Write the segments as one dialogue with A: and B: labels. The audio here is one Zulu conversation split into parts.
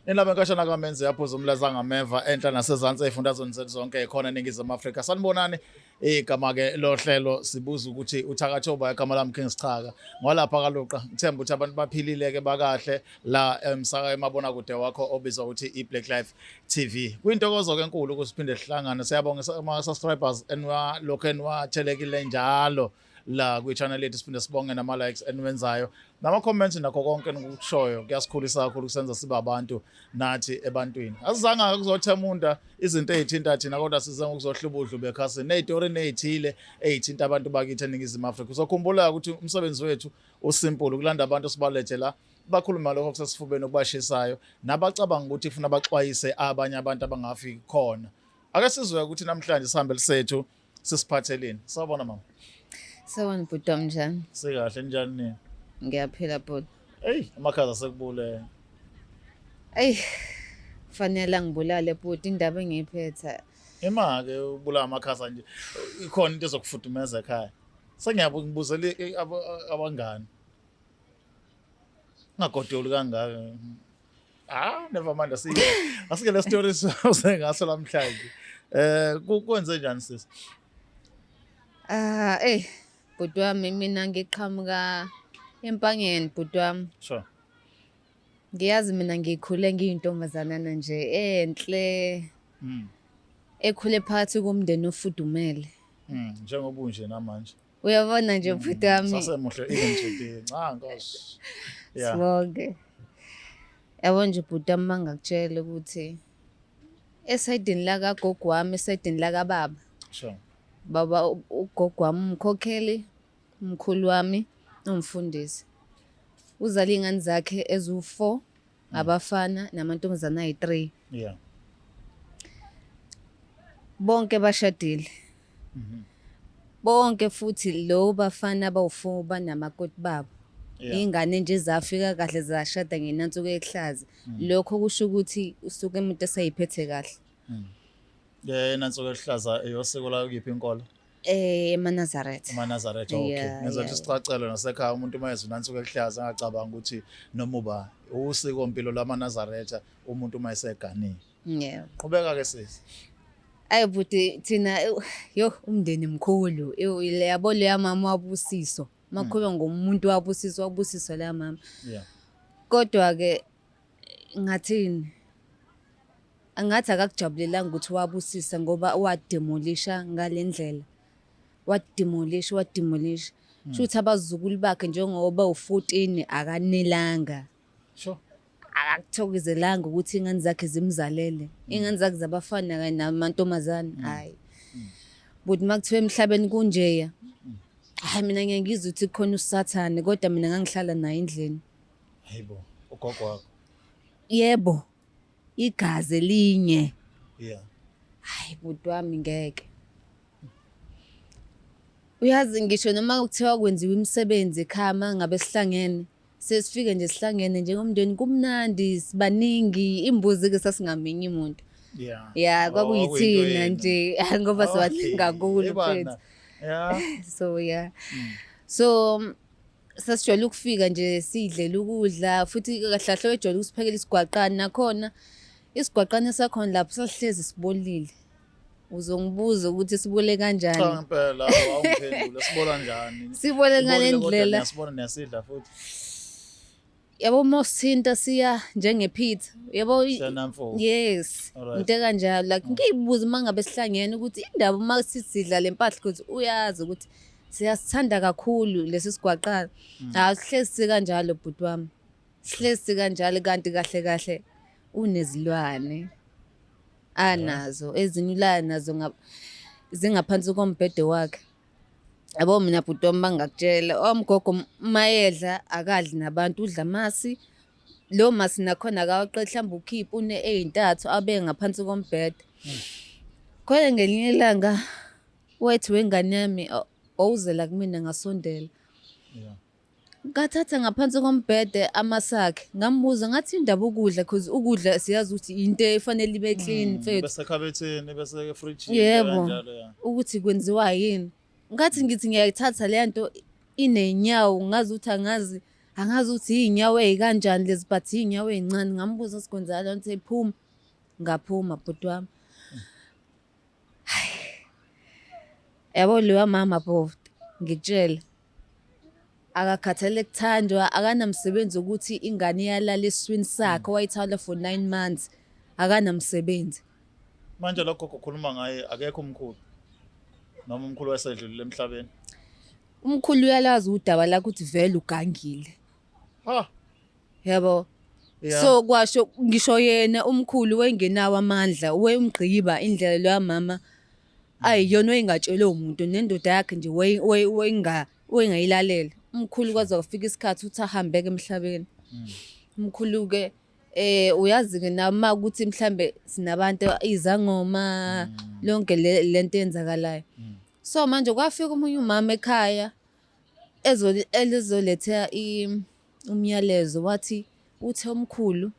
A: Indaba enkashana kaMenzi yaphuza umlaza ngameva enhla nasezantsi ey'fundazweni zethu zonke ekhona eNingizimu Afrika. Sanibonani igama-ke lo hlelo sibuza ukuthi uThakathoba igama lami King Sichaka. Ngwalapha kaluqa ngithemba ukuthi abantu baphilile-ke bakahle la emabonakude wakho obizwa ukuthi i-Black Life TV. Kuyintokozo-ke enkulu ukuthi siphinde sihlangane. Siyabonga ama-subscribers lokhu eniwathelekile njalo la kwi-channel yethu, siphinde sibonge nama-likes eniwenzayo nama-comments nakho konke enikukushoyo. Kuyasikhulisa kakhulu kusenza sibe abantu nathi ebantwini. Asizange kuzothemunda izinto ey'thinta thina, kodwa size ngokuzohluba udlube ekhasini ney'tori ney'thile ey'thinta abantu bakithi eNingizimu Afrika. Uzokhumbula ukuthi umsebenzi wethu usimple, ukulanda abantu sibalethe la bakhuluma lokho kusesifubeni okubashisayo nabacabanga ukuthi ifuna baxwayise abanye abantu abangafiki khona. Ake sizwe ukuthi namhlanje sihambe lisethu sisiphatheleni. Sawubona mama.
B: Sawubona bhuti wami, njani?
A: Sikahle njani nini?
B: Ngiyaphila bhuti.
A: Eyi, amakhaza sekubule.
B: Eyi, kufanele angibulale bhuti, indaba engiyiphethe.
A: Ima-ke ubulawa amakhaza nje. Ikhona into ezokufudumeza ekhaya. Sengiyabuzela abangani. Ungagodoli kangaka. Never mind, asike le story usengaso namhlanje. Kwenze njani sisi?
B: Bhuti wami, mina ngiqhamuka empangeni bhuti wami.
A: Sure.
B: Ngiyazi mina ngikhule ngiyintombazanana nje enhle. Ekhule phakathi komndeni ofudumele.
A: Njengoba unje namanje.
B: Uyabona nje bhuti wami.
A: Sasemuhle even today. Nkosi. Yeah.
B: Sibonge. Yabona nje bhuti wami, mangakutshela ukuthi esayidini la kagogo wami, esayidini la kababa.
A: Sure.
B: Baba ugogo wami umkhokheli, umkhulu wami umfundisi. Uzala iy'ngane zakhe eziwu-4, abafana namantombazane ayi-3.
A: Yeah.
B: Bonke bashadile. Bonke futhi lo bafana abawu-4 banamakoti babo. Iy'ngane nje zafika kahle zashada ngenansuku ehlaza. Lokho kusho ukuthi usuke umuntu esayiphethe kahle.
A: Nansuku ehlaza eyosiko la kuyiphi inkolo?
B: EmaNazaretha.
A: EmaNazaretha, okay. Ngizwe nje isicacelo nasekhaya umuntu uma ezwe nansuku ehlaza angacabanga ukuthi noma uba usiko mpilo lamaNazaretha umuntu uma eseganile.
B: Yeah.
A: Qhubeka-ke sisi.
B: Ayi bhuti, thina umndeni mkhulu. Yabo leya mama wabusiso. Makhulwa ngomuntu wabusiso leya mama.
A: Yeah.
B: Kodwa-ke ngathini? Angathi akakujabulelanga ukuthi wabusisa ngoba wademolisha ngale ndlela. Wademolisha. Shuthi abazukulu bakhe njengoba u-14 akanelanga.
A: Sure.
B: Akakuthokozelanga ukuthi iy'ngane zakhe zimzalele. Iy'ngane zakhe zabafana kanye namantombazane. Hayi. But makuthiwa emhlabeni kunjeya. Hayi, mina ngeke ngizwe ukuthi kukhona usathane, kodwa mina ngangihlala naye endlini.
A: Hayibo, ugogo wakho.
B: Yebo. Igazi elinye.
A: Yeah.
B: Hayi bhuti wami, ngeke. Uyazi ngisho noma kuthiwa kwenziwa imisebenzi ekhaya ngabe sihlangene, sesifike nje sihlangene njengomndeni kumnandi, sibaningi, imbuzi-ke sasingamenyi umuntu.
A: Yeah.
B: Yeah, kwakuyithina nje ngoba sibaningi kakhulu mfethu.
A: Yeah.
B: So yeah. So sasijwayele ukufika nje sidlela ukudla, futhi kahle wejwayele ukusiphekela isigwaqana. Nakhona isigwaqana sakhona lapho sasihlezi sibolile. Uzongibuza ukuthi sibole kanjani?
A: Cha ngempela awungiphendule, sibola njani?
B: Sibole ngale ndlela.
A: Niyasibona niyasidla futhi.
B: Yabo mosithinta siya njengepizza. Yabo yes. Into kanjalo, like ngiyibuza mangabe sihlangene ukuthi indaba uma sisidla le mpahla ukuthi uyazi ukuthi siyasithanda kakhulu lesi sigwaqana. Sihlezi kanjalo bhuti wami. Sihlezi kanjalo, kanti kahle unezilwane anazo, ezinye ulala nazo zingaphansi kombhede wakhe. Yabo mina bhuti wami bangakutshela, omgogo mayedla akadli nabantu, udla amasi. Lo masi nakhona akawaqedi, mhlawumbe ukhipha ey'ntathu abe ngaphansi kombhede. Khona ngelinye ilanga wethu wengane yami owuzela kumina ngasondela.
A: Yeah.
B: Ngathatha ngaphansi kombhede amasakhe, ngambuza ngathi indaba ukudla, because ukudla siyazi ukuthi into efanele ibe clean mfethu.
A: Bese khabetheni, bese efrijini
B: kanjalo ya. Ukuthi kwenziwa yini? Ngathi ngithi ngiyayithatha le nto inenyawo, ngazi ukuthi angazi angazi ukuthi iy'nyawo ey'kanjani lezi but iy'nyawo ey'ncane. Ngambuza sikwenzakala ngithi phuma, ngaphuma bhuti wami. Yabo loya mama bhuti, ngikutshela akakhathele kuthandwa, akanamsebenzi ukuthi ingane iyalala esiswini sakhe wayithatha for 9 months, akanamsebenzi.
A: Manje lokho kukhuluma ngaye akekho umkhulu noma umkhulu wasedlulile emhlabeni.
B: Umkhulu uyalazi udaba lakho ukuthi vele ugangile.
A: Ha.
B: Yabo. So kwasho ngisho yena umkhulu wengenawo amandla, wemgqiba indlela loya mama ayiyona oyingatshela umuntu nendoda yakhe nje wengayilalela. Umkhulu kwaze kwafika isikhathi uthi ahambeke emhlabeni. Umkhulu ke uyazi ke nama ukuthi mhlambe sinabantu izangoma lonke lento eyenzakalayo. So manje kwafika umunye umama ekhaya ezoletha umyalezo wathi uthe omkhulu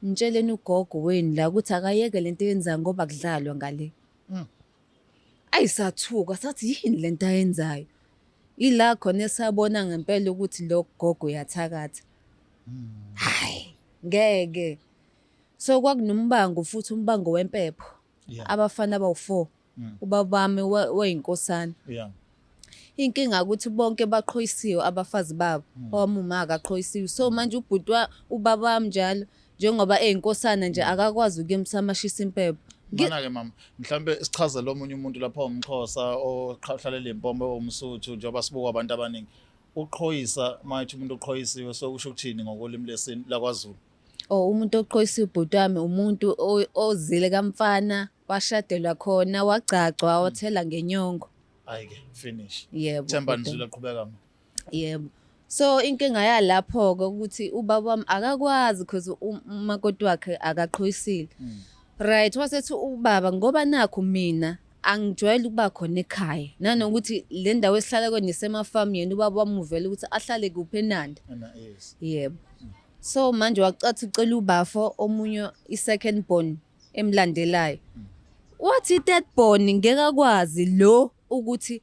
B: nitsheleni ugogo wenu la ukuthi akayeke lento eyenzayo ngoba kudlalwa ngale. Ayisathuka sathi yini lento ayenzayo. Ila khona esabona ngempela ukuthi lo gogo uyathakatha. Hayi ngeke. So kwakunombango futhi umbango wempepho. Abafana abawu4. Ubabami weyinkosana. Inkinga ukuthi bonke baqhoyisiwe abafazi babo. Owamuma akaqhoyisiwe. So manje ubhuti ubaba wami njalo njengoba eyinkosana nje akakwazi ukuyemsamashisa impepho.
A: Mana ke mama, mhlambe sichazele omunye umuntu lapha umXhosa oqhahlalela impompo omsuthu njengoba sibuka abantu abaningi. Uqhoyisa manje umuntu oqhoyisiwe so kusho ukuthini ngokolimi lesini lakwaZulu?
B: Umuntu oqhoyisiwe ubhuti wami umuntu ozile kamfana, washadelwa khona, wagcagcwa, wathela ngenyongo.
A: Ayike finish.
B: Yebo.
A: Themba nizile qhubeka.
B: Yebo. So inkinga yalapho ke ukuthi ubaba wami akakwazi because umakoti wakhe akaqhoyisile. Right, wasethi ubaba ngoba nakho mina angijwayele ukuba khona ekhaya. Nanokuthi le ndawo esihlala kuyona isemafarm yena ubaba wami uvela ukuthi ahlale kuphi eNandi. Yebo. So manje wacatha ucela ubafo omunye i-second born emlandelayo. Wathi i-third born ngeke akwazi lo ukuthi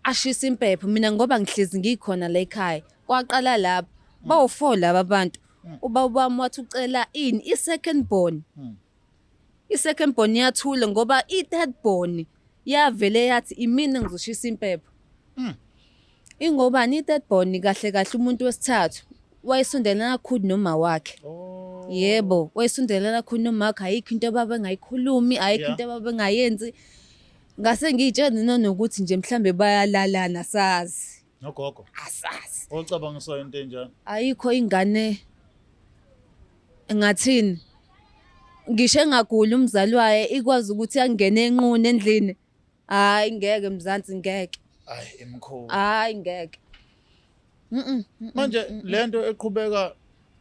B: ashisa impepho mina ngoba ngihlezi ngikhona la ekhaya. Kwaqala lapha bawu4 laba abantu. Ubaba wami wathi ucela ini i-second born. I-second born yathula ngoba i-third born yavele yathi imina ngizoshisa impepho. Ingobani i-third born kahle kahle umuntu wesithathu wayesondelana kakhulu noma wakhe. Yebo, wayesondelana kakhulu noma wakhe ayikho into ababengayikhulumi, ayikho into ababengayenzi. Ngase ngiyitshela nokuthi nje mhlambe bayalalana sazi.
A: Nogogo.
B: Asazi.
A: Ocabangiswa into enjani?
B: Ayikho ingane ngathini ngisho engagula umzali waye ikwazi ukuthi angene enquni endlini. Hayi ngeke Mzansi ngeke.
A: Hayi emkhulu.
B: Hayi ngeke.
A: Manje lento eqhubeka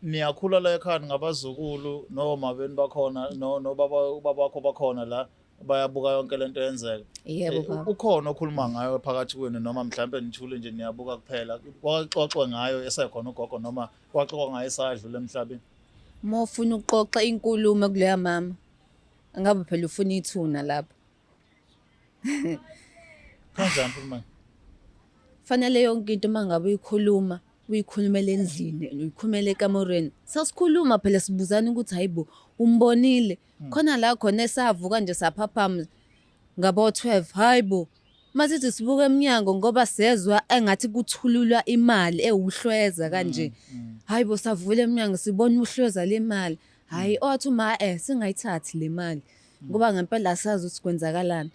A: niyakhula la ekhaya ngabazukulu noma beni bakhona no baba wakho bakhona la bayabuka yonke lento yenzeka.
B: Yebo baba.
A: Ukhona okhuluma ngayo phakathi kwenu noma mhlambe nithule nje niyabuka kuphela. Waxoxwe ngayo esekhona ugogo noma waxoxa ngayo esadlula emhlabeni.
B: Mofuna ukuxoxa inkulumo kuleya mama. Angabe phela ufuna ithuna lapha.
A: Kanjani mama?
B: Fanele yonke into mangabe uyikhuluma, uyikhulumela endlini, uyikhulumela ekamereni. Sasikhuluma phela sibuzana ukuthi hayibo umbonile. Khona la khona esavuka nje saphaphama ngabo 12 hayibo. Masithi sibuka eminyango ngoba sezwe engathi kuthululwa imali ewuhlweza kanje. Hayibo savula eminyango sibona uhlweza lemali. Hayi othi uma singayithathi le mali ngoba ngempela asazi ukuthi kwenzakalani.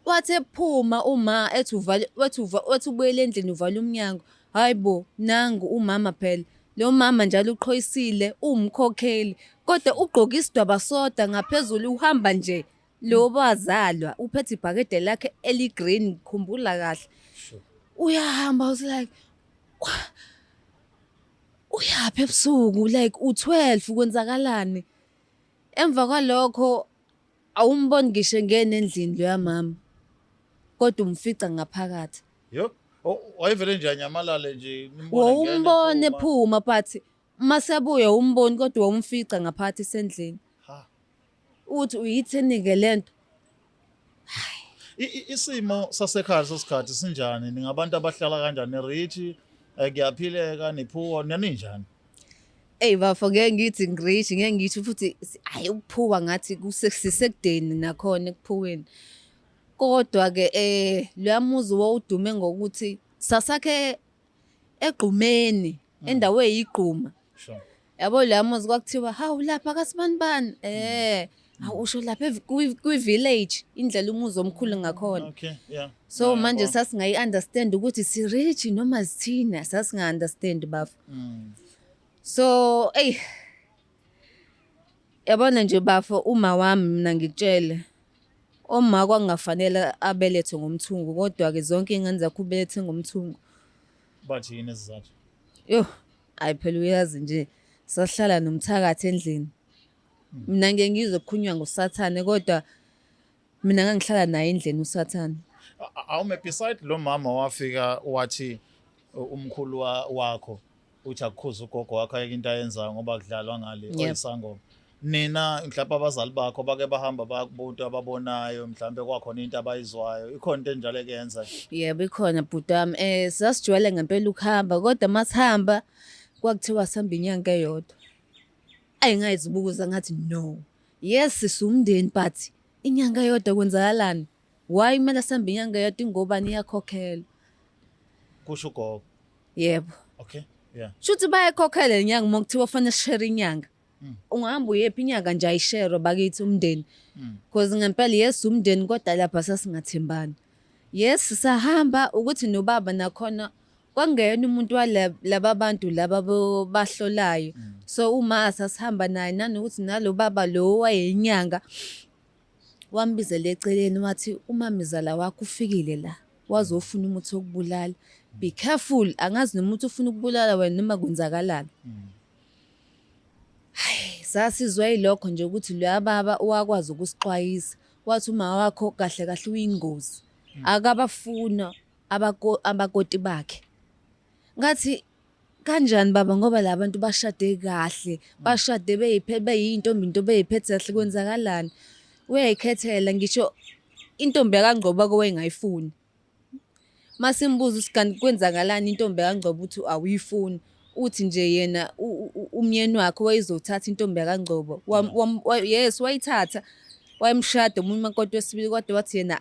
B: Wathe phuma uma ethi wathi ubuyele endlini uvala umnyango. Hayibo nangu umama phela. Lo mama njalo uqhoyisile umkhokheli kodwa ugqoka isidwaba soda ngaphezulu uhamba nje lo bazalwa uphethe ibhakede lakhe eligreen khumbula kahle. Uyahamba was like uyaphi ebusuku like u12 kwenzakalani. Emva kwalokho awumboni ngisho ngene endlini lo yamama. Kodwa umfica ngaphakathi.
A: Yo, wayevele nje anyamalale nje nimbone ngene.
B: Umbone ephuma but masebuya umboni kodwa umfica ngaphakathi sendlini. Uthi uyithini ke lento?
A: Isimo sasekhaya sesikhathi sinjani ningabantu abahlala kanjani rich kuyaphileka niphuwa naninjani
B: Bafo ngeke ngithi ngirishi ngeke ngisho futhi hayi ukuphuka ngathi kusesekudeni nakhona ekuphuweni. Kodwa-ke loya muzi wawudume ngokuthi sasakhe egqumeni endaweni eyigquma.
A: sure
B: Yabo loya muzi kwakuthiwa hawu lapha kasibanibani usho lapha kwi-village indlela umuzi omkhulu ngakhona.
A: okay yeah
B: So manje sasingayi-understand ukuthi si-rich noma sithina sasinga-understand bafo. So yabona nje bafo uma wami mina ngikutshele oma kwakungafanele abelethe ngomthungu kodwa-ke zonke iy'ngane zakhe ubelethe ngomthungu.
A: bathi yini isizathu
B: Yo hayi phela uyazi nje sasihlala nomthakathi endlini. Mina ngeke ngizokhulunywa ngusathane kodwa mina ngangihlala naye endlini usathane.
A: awume beside lo mama wafika wathi umkhulu wakho uthi akukhuza ugogo wakho ayeke into ayenzayo ngoba kudlalwa ngale oyisangoma nina mhlawumbe abazali bakho bake bahamba bakubuntu ababonayo mhlawumbe kwakhona into abayizwayo ikhona into enjalo ekuyenza
B: Yebo ikhona bhuti wami sasijwayele ngempela ukuhamba kodwa masihamba kwakuthiwa sihamba inyanga eyodwa. Ngayizibuza ngathi no yes sisumndeni but inyanga eyodwa kwenzakalani why kumele sihambe inyanga eyodwa ingobani iyakhokhela
A: kusho ugogo
B: yebo
A: okay yeah
B: shuthi bayakhokhela inyanga uma kuthiwa fanele share inyanga ungahamba uyephi inyanga nje ayishare bakithi umndeni because ngempela yes umndeni kodwa lapha sasingathembani. Yes sahamba ukuthi nobaba nakhona kwangena umuntu walaba bantu laba bahlolayo. So uma sasihamba naye nanokuthi nalo baba lo wayeyinyanga wambizela eceleni wathi umamizala wakho ufikile la wazofuna umuthi wokubulala. Be careful angazi nomuntu ufuna ukubulala wena noma kwenzakalani. Sasizwa yilokho nje ukuthi loya baba wakwazi ukusixwayisa wathi uma wakho kahle kahle uyingozi akabafuna abakoti bakhe. Ngathi kanjani baba ngoba labantu bashade kahle bashade beyintombi into beyiphethe kahle kwenzakalani uyayikhethela ngisho intombi yakangcoba kowengayifuni masimbuza usigani kwenzakalani intombi yakangcoba uthi awuyifuni uthi nje yena umyeni wakhe wayezothatha intombi yakangcoba yes wayithatha wayemshada umunye umakoti wesibili kodwa wathi yena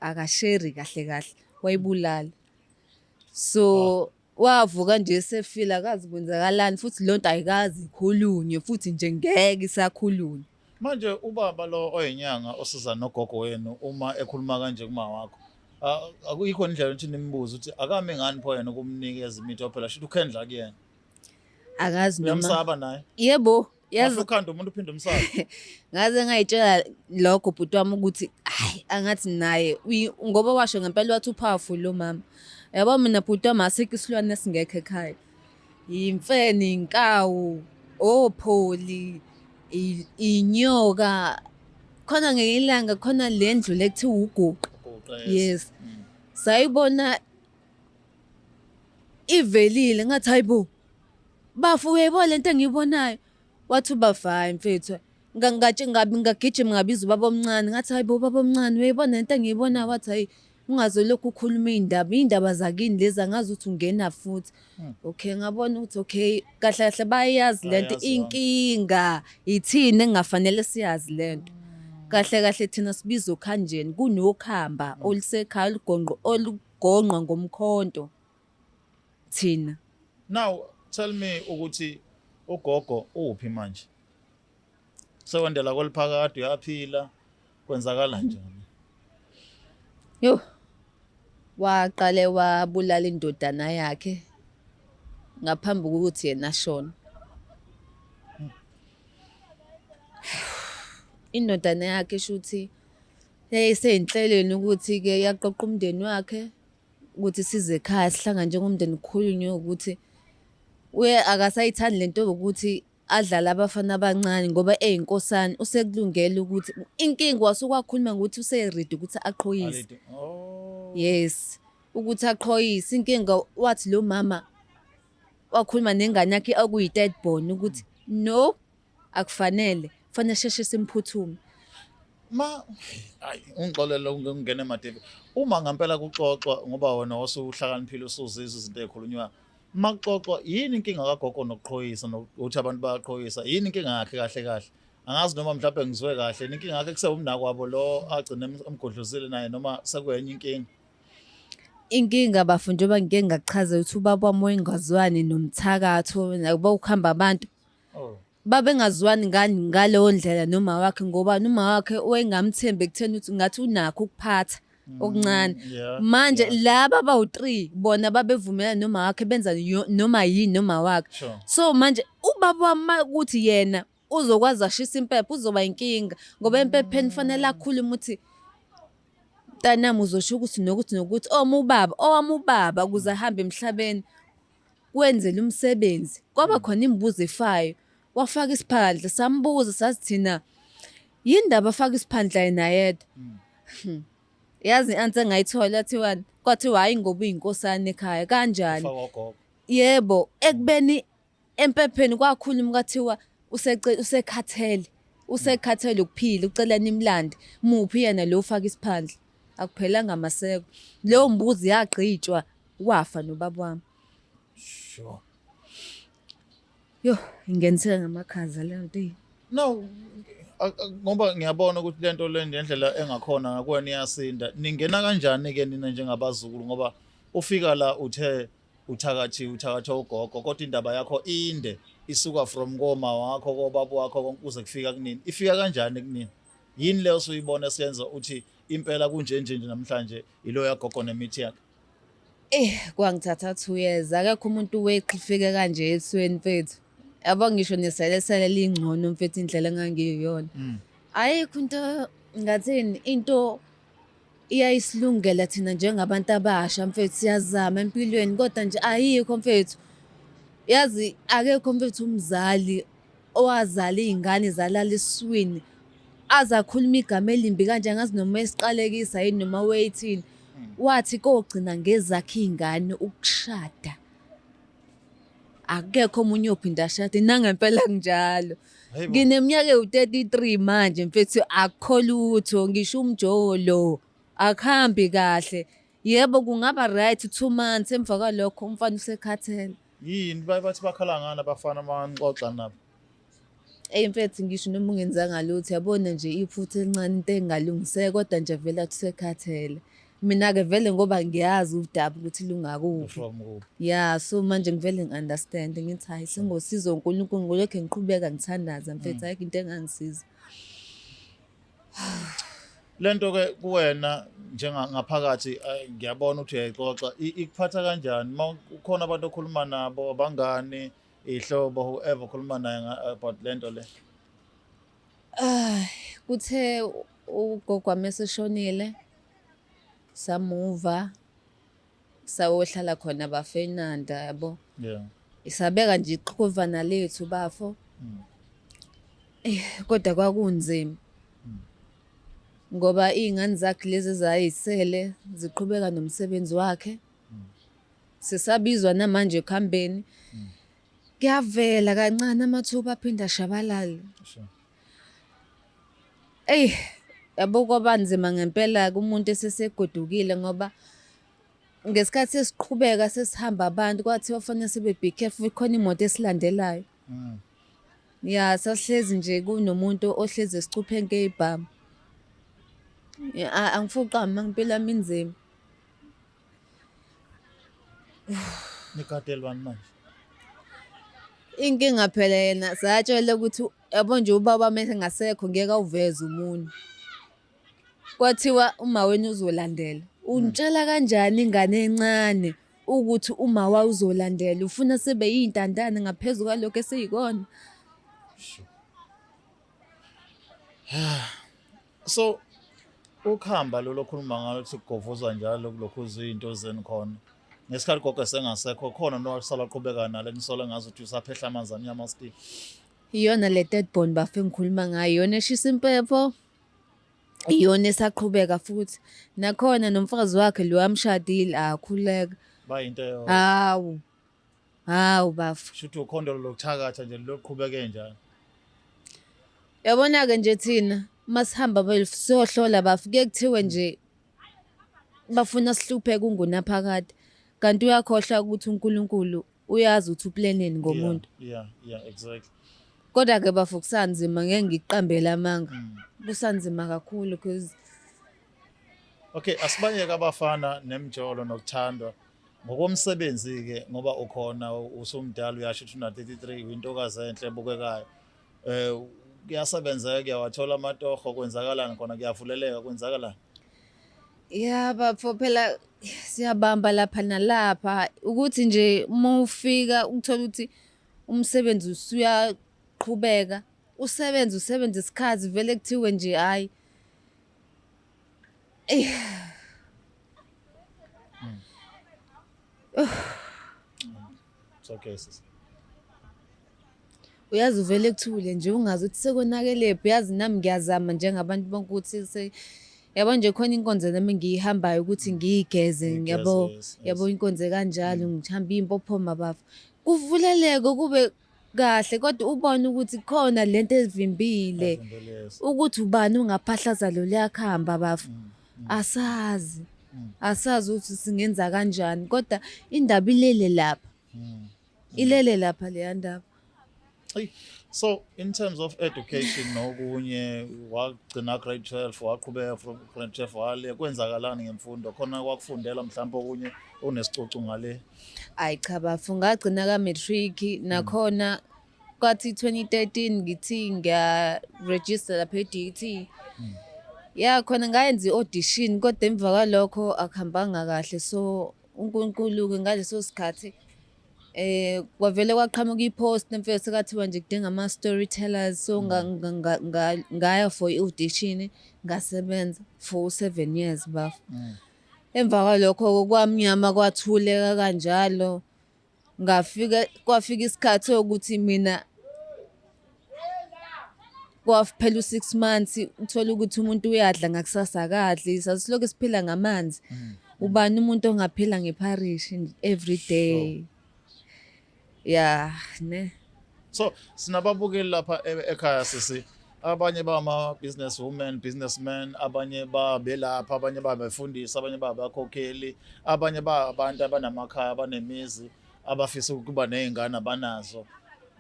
B: akasheri kahle kahle wayibulala. So wavuka nje sefila akazi kwenzakalani futhi lonto ayikazi ikhulunywe futhi nje ngeke isakhulunywe.
A: Manje ubaba lo oyinyanga osiza nogogo wenu uma ekhuluma kanje kuma wakho akuyikho indlela ukuthi nimbuze ukuthi akame ngani pho yena ukumnikeza imithi phela shithi ukhendla kuyena
B: Akazi noma
A: uyamsaba naye
B: yebo yazi
A: ukhanda umuntu uphinde umsaba
B: ngaze ngayitshela lokho bhuti wami ukuthi hayi angathi naye ngoba washo ngempela wathi powerful lo mama. Yabo mina bhuti wami asikho isilwane esingekho ekhaya. Imfene inkawu opholi inyoka khona ngeyilanga khona lendlu lekuthiwa uguqa. Yes sayibona ivelile ngathi hayibo bafu uyayibona lento engiyibonayo wathi ubafaya mfethu ngagijima ngabiza ubaba omncane ngathi hayibo baba omncane uyayibona lento engiyibonayo wathi hayi ungazolokhu ukhuluma iy'ndaba zakini lezi angazi ukuthi ungena futhi. Okay ngabona ukuthi okay kahle kahle bayayazi lento inkinga ithini engafanele siyazi lento. Kahle kahle thina sibiza ukhanjeni kunokhamba olusekhaya olugonqwa ngomkhonto thina.
A: Now tell me ukuthi ugogo uphi manje sewendela kweliphakade uyaphila kwenzakala njani
B: Yo waqale wabulala indodana yakhe ngaphambi kokuthi yena ashone. Indodana yakhe shuthi yayiseyinhlelweni ukuthi-ke yaqoqa umndeni wakhe ukuthi size ekhaya sihlangane njengomndeni kukhulunywe ukuthi akasayithandi lento ukuthi adlale abafana abancane ngoba eyinkosana usekulungele ukuthi inkinga wasukwakhuluma ngokuthi useridi ukuthi aqhoyise. Yes ukuthi aqhoyise inkinga wathi lo mama wakhuluma nengane yakhe okuyi-third born ukuthi no akufanele kufanele sheshe simphuthume.
A: hayi ungixolele ngingena emadebe. Uma ngempela kuxoxwa ngoba wena wasuhlakaniphile usuzizwa izinto ezikhulunywa. Makuxoxwa yini inkinga kagogo nokuqhoyisa nokuthi abantu bayaqhoyisa? Yini inkinga yakhe kahle kahle? Angazi noma mhlawumbe ngizwe kahle. Inkinga yakhe kusewumnakwabo lo agcine emgodlozile naye noma sekuyenye inkinga.
B: Inkinga bafo njengoba ngike ngakuchaza ukuthi ubaba wami wayengazwani nomthakatho nakuba ukuhamba abantu.
A: Oh.
B: Babengazwani ngani ngaleyo ndlela noma wakhe ngoba noma wakhe wayengamthembi ekutheni ukuthi ngathi unakho ukuphatha okuncane. Manje laba abawu-3 bona babevumelana noma wakhe benza noma yini noma wakhe.
A: Sure.
B: So manje ubaba wami ukuthi yena uzokwazi ashisa impepho uzoba inkinga ngoba empepheni kufanele akhulume ukuthi mntanami uzosho ukuthi nokuthi nokuthi owami ubaba ukuze ahambe emhlabeni wenzele umsebenzi. Kwaba khona imibuzo efayo wafaka isiphandla sambuza sathi thina yini ndaba afaka isiphandla yena yedwa. Yazi i-answer engayithola yathiwani kwathiwa hayi ngoba uyinkosana ekhaya kanjani. Yebo ekubeni empepheni kwakhuluma kwathiwa usekhathele ukuphila ucelana imlandi muphi yena lo ufaka isiphandla akuphelanga maseko. Leyo mbuzi yagqitshwa wafa nobaba wami.
A: Sure.
B: Yo ingenisela ngamakhaza leyo nto.
A: No, ngoba ngiyabona ukuthi lento le ndlela engakhona ngakuwena iyasinda. Ningena kanjani ke nina njengabazukulu ngoba ufika la uthe uthakatha ugogo kodwa indaba yakho inde isuka from koma wakho kobaba wakho konke kuze kufika kunini. Ifika kanjani kunini? Yini leyo usuyibona siyenza uthi impela kunje namhlanje ilo yagogo nemithi yakhe?
B: Kwangithatha 2 years akekho umuntu weqhifike kanje esweni mfethu. Yabo ngisho neselesele lingcono mfethu indlela engangiyiyona. Ayikho into ngathini into iyayisilungela thina njengabantu abasha mfethu siyazama empilweni kodwa nje ayikho mfethu. Yazi akekho mfethu umzali owazala izingane zalala eswini azakhuluma igama elimbi kanje angazi noma esiqalekisa yini noma wayithini. Wathi kogcina ngezakhe izingane ukushada. Akekho omunye ophinda ashade nangempela kunjalo. Ngineminyaka ewu-33 manje mfethu akukho lutho ngisho umjolo akuhambi kahle. Yebo kungaba right 2 months emva kwalokho umfana usekhathele.
A: Yini bathi bakhala ngani abafana amanixoxa nabo?
B: Mfethu ngisho noma ungenzanga lutho yabona nje iphutha elincane into engalungiseka kodwa nje vele athi usekhathele. Mina-ke vele ngoba ngiyazi udaba ukuthi lungakuphi. Yeah, so manje ngivele ngi-understand ngithi hayi sengosizo uNkulunkulu ngolokhu ngiqhubeka ngithandaza mfethu ayikho into engangisiza.
A: Lento ke kuwena njengaphakathi ngiyabona ukuthi uyayixoxa ikuphatha kanjani ukhona abantu okhuluma nabo abangani ihlobo whoever okhuluma naye about lento le?
B: Kuthe ugogo wami eseshonile samuva sawohlala khona bafenanda yabo.
A: Yeah.
B: Isabeka nje iqhuvana lethu bafo. Kodwa kwakunzima. Ngoba izingane zakhe lezi zayisele ziqhubeka nomsebenzi wakhe. Sisabizwa namanje ekhambeni. Kuyavela kancane amathuba aphinda ashabalale. Yabo kwaba nzima ngempela kumuntu esesegodukile ngoba ngesikhathi sesiqhubeka sesihamba abantu kwathiwa kufanele sibe be careful khona imoto esilandelayo. Ya sahlezi nje kunomuntu ohlezi esicupheni kebhamu. Angifuqami ngempela minzima.
A: Nikadeli bani manje?
B: Inkinga phela yena satshela ukuthi yabo nje ubaba mase ngasekho ngeke awuveze umunwe. Kwathiwa uma wena uzolandela untshela kanjani ingane encane ukuthi uma wayo uzolandela ufuna sibe yintandane ngaphezulu kwalokho esiyikona.
A: So ukuhamba lo lokhuluma ngalo ukuthi kugovuzwa njalo kulokhu izinto zeni khona. Ngesikhathi gogo sengasekho khona nosala qhubeka nalo nisola ngazi ukuthi usaphehla amanzi amnyama still.
B: Iyona le dead bond bafe ngikhuluma ngayo iyona eshisa impepho. Iyona esaqhubeka futhi nakhona nomfazi wakhe lo amshadile akhuleka.
A: Bayinto yo.
B: Hawu bafu.
A: Shuthi ukhondolo lokuthakatha nje lokuqhubeke njalo.
B: Yabona ke nje thina masihamba siyohlola bafike kuthiwe nje bafuna sihluphe kungunaphakade kanti uyakhohlwa ukuthi uNkulunkulu uyazi ukuthi uplaneni ngomuntu.
A: Yeah, exactly.
B: Kodwa-ke bafu kusanzima ngeke ngikuqambele amanga. Kusanzima kakhulu because
A: Okay, asibayeke abafana nemjolo nokuthandwa ngokomsebenzi-ke ngoba ukhona usumdala uyasho ukuthi una-33 uyintokazi enhle ebukekayo. Kuyasebenzeka kuyawathola amatoho kwenzakalani khona kuyavuleleka kwenzakalani?
B: yeah bafo phela siyabamba lapha nalapha ukuthi nje uma ufika uthola ukuthi umsebenzi usuyaqhubeka usebenze isikhathi vele kuthiwe nje hayi
A: It's okay sis.
B: uyazi uvele kuthule nje ungazi ukuthi sekonakelephi yazi nami ngiyazama njengabantu bonke ukuthi yabo nje khona inkonzo nami ngiyihambayo ukuthi ngiyigeze yabo yabo inkonzo kanjalo ngihamba impophoma bafu kuvuleleke kube kahle kodwa ubone ukuthi khona lento evimbile ukuthi ubani ungaphahlaza lo liyakhamba bafu asazi ukuthi singenza kanjani kodwa indaba ilele lapha leya ndaba.
A: So in terms of education nokunye wagcina grade 12 waqhubeka from grade 12 wale kwenzakalani ngemfundo khona kwakufundela mhlawumbe okunye unesicoco ngale?
B: Ayi cha bafu ngagcina ka matric nakhona kwathi 2013 ngithi ngiya register lapha eDT. Yeah khona ngayenza i-audition kodwa emva kwalokho akuhambanga kahle so uNkulunkulu-ke ngaleso sikhathi kwavele kwaqhamuka i-post nemfeke sekathiwa nje kudinga ama-storytellers so ngaya for i-audition ngasebenza for 7 years bafu. Emva kwalokho kwamnyama kwathuleka kanjalo kwafika isikhathi sokuthi mina kwaphela u6 months uthola ukuthi umuntu uyadla ngakusasa kadli sasilokho siphila ngamanzi. Ubani umuntu ongaphila ngeparish every day? Yeah ne.
A: So sinababukeli lapha ekhaya sisi abanye bama businessmen abanye babelapha abanye babefundisa abanye babakhokheli abanye abantu abanamakhaya abanemizi abafisa ukuba nezingane abanazo.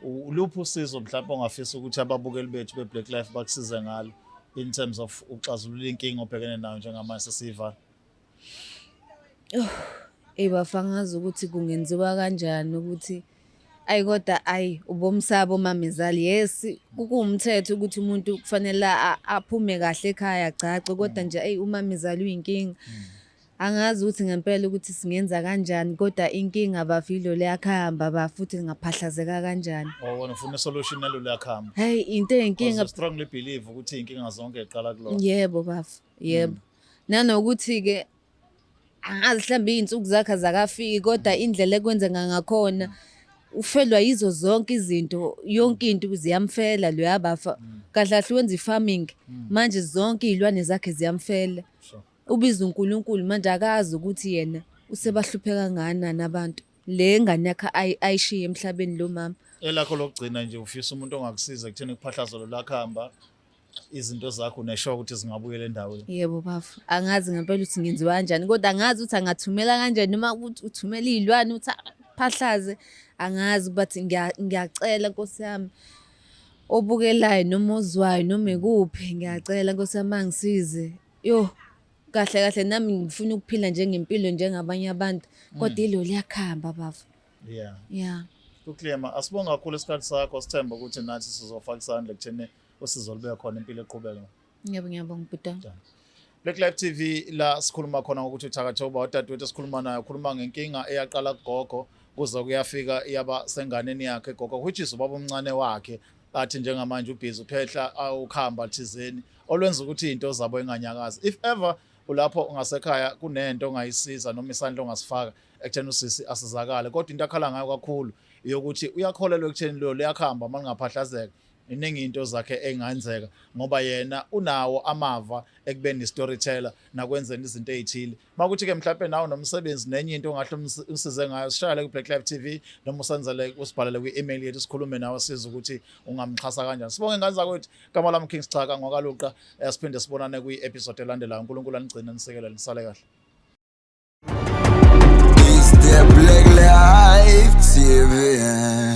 A: Uluphi usizo mhlawumbe ongafisa ukuthi ababukeli bethu beBlack Life bakusize ngalo in terms of ukuxazulula inkinga obhekene nayo njengamanje sesiva?
B: Bafangazi ukuthi kungenziwa kanjani ukuthi kodwa ubomsabo mamezali yes kukumthetho ukuthi umuntu kufanele aphume kahle ekhaya cace kodwa nje umamezali uyinkinga. Angazi ukuthi ngempela ukuthi singenza kanjani kodwa inkinga bafilo leyakhamba bafuthi ngaphahlazeka kanjani.
A: Wona ufuna solution yalo leyakhamba?
B: Into eyinkinga
A: strongly believe ukuthi inkinga zonke iqala kulona.
B: Yebo bafu yebo. Nanokuthi ke angazi mhlambe izinsuku zakhe zakafiki kodwa indlela ekwenzeka ngakhona ufelwa yizo zonke izinto yonke into ziyamfela lo yabafa kahle kahle wenza i-farming manje zonke izilwane zakhe ziyamfela. Ubiza uNkulunkulu manje akazi ukuthi yena usebahlupheka kangakanani abantu le ngane yakhe ayishiye emhlabeni lo mama.
A: Elakho lokugcina nje ufisa umuntu ongakusiza ekutheni kuphahlazolo lakhamba izinto zakho unesho ukuthi zingabuyela endaweni.
B: Yebo bafu angazi ngempela ukuthi ngenziwa kanjani kodwa angazi ukuthi angathumela kanjani noma ukuthi uthumela izilwane uthi phahlaze angazi but ngiyacela Nkosi yami obukelayo noma ozwayo noma ekuphi ngiyacela Nkosi yami angisize kahle nami ngifuna ukuphila njengempilo njengabanye abantu kodwa ilo liyakhamba bafu. Yeah
A: uClema asibonga kakhulu isikhathi sakho sithemba ukuthi nathi sizofaka isandla kuthene usizo libe khona impilo eqhubeka.
B: Ngiyabonga bhuta.
A: Black Life TV la sikhuluma khona ngokuthi uThakathoba udadewethu esikhuluma naye ukhuluma ngenkinga eyaqala kugogo kuze kuyafika yaba senganeni yakhe gogo which is ubaba omncane wakhe athi njengamanje ubhizi uphehla ukhamba thizeni olwenza ukuthi izinto zabo enganyakazi. If ever ulapho ungasekhaya kunento ongayisiza noma isandla ongasifaka ekutheni usisi asizakale kodwa into akhala ngayo kakhulu yokuthi uyakholelwa ekutheni lo leyakhamba malingaphahlazeka iningi into zakhe engenzeka ngoba yena unawo amava ekubeni storyteller nakwenzeni izinto ezithile. Makuthi ke mhlawumbe nawo nomsebenzi nenye into ongahle umsize ngayo, sishayele ku Black Live TV noma usenzele usibhalele kwi-email yethu sikhulume nawe siza ukuthi ungamxhasa kanjani. Sibonge ingane zakwethu, igama lami King Sixaka ngokaluqa, siphinde sibonane kwi-episode elandelayo. uNkulunkulu anigcine nisekele nisale kahle.
C: It's the Black Live TV.